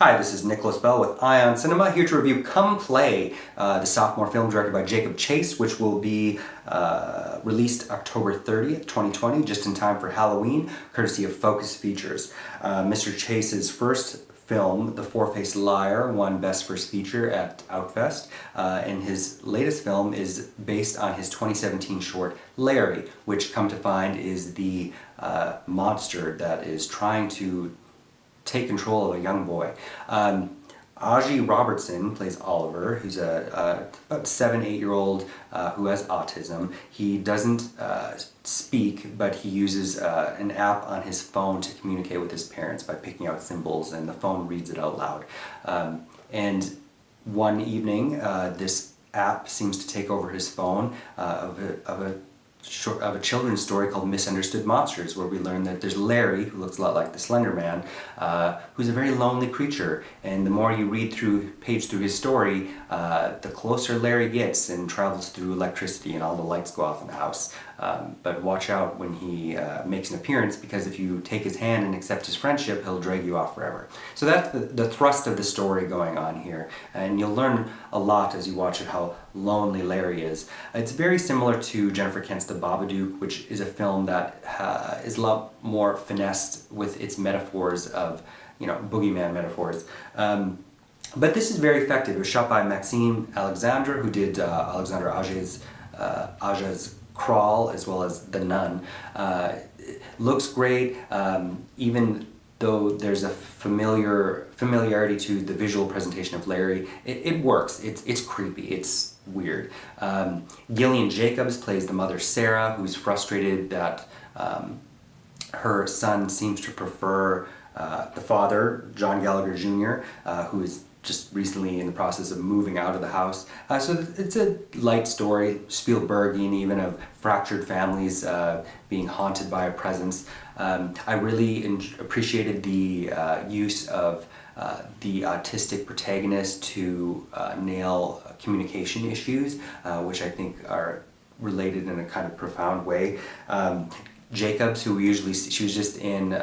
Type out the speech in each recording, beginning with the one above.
Hi, this is Nicholas Bell with IONCINEMA, here to review Come Play, the sophomore film directed by Jacob Chase, which will be released October 30th, 2020, just in time for Halloween, courtesy of Focus Features. Mr. Chase's first film, The Four-Faced Liar, won Best First Feature at Outfest, and his latest film is based on his 2017 short, Larry, which, come to find, is the monster that is trying to take control of a young boy. Azhy Robertson plays Oliver, who's a about 7-8-year-old who has autism. He doesn't speak, but he uses an app on his phone to communicate with his parents by picking out symbols, and the phone reads it out loud. And one evening, this app seems to take over his phone of a children's story called Misunderstood Monsters, where we learn that there's Larry, who looks a lot like the Slender Man, who's a very lonely creature, and the more you read through his story, the closer Larry gets and travels through electricity and all the lights go off in the house. But watch out when he makes an appearance, because if you take his hand and accept his friendship, he'll drag you off forever. So that's the thrust of the story going on here, and you'll learn a lot as you watch it how lonely Larry is. It's very similar to Jennifer Kent's The Babadook, which is a film that is a lot more finessed with its metaphors of, boogeyman metaphors. But this is very effective. It was shot by Maxime Alexandre, who did Alexandre Aja's Crawl, as well as The Nun. Looks great, even though there's a familiarity to the visual presentation of Larry. It works. It's creepy. It's weird. Gillian Jacobs plays the mother Sarah, who's frustrated that her son seems to prefer the father, John Gallagher Jr., who is just recently in the process of moving out of the house. So it's a light story, Spielbergian even, of fractured families being haunted by a presence. I really appreciated the use of the autistic protagonist to nail communication issues, which I think are related in a kind of profound way. Jacobs, who she was just in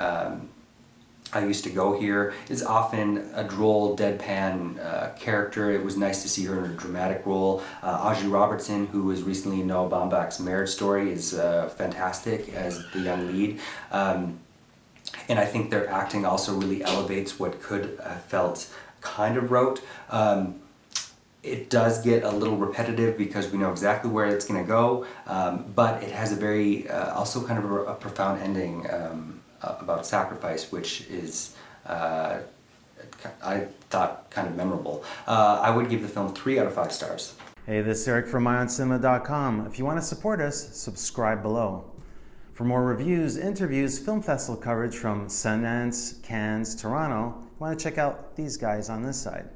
I Used to Go Here, is often a droll, deadpan character. It was nice to see her in a dramatic role. Azhy Robertson, who was recently in Noah Baumbach's Marriage Story, is fantastic as the young lead. And I think their acting also really elevates what could have felt kind of rote. It does get a little repetitive because we know exactly where it's going to go, but it has a very, also kind of a profound ending about sacrifice, which is, I thought, kind of memorable. I would give the film 3 out of 5 stars. Hey, this is Eric from IONCINEMA.com. If you want to support us, subscribe below. For more reviews, interviews, film festival coverage from Sundance, Cannes, Toronto, you want to check out these guys on this side.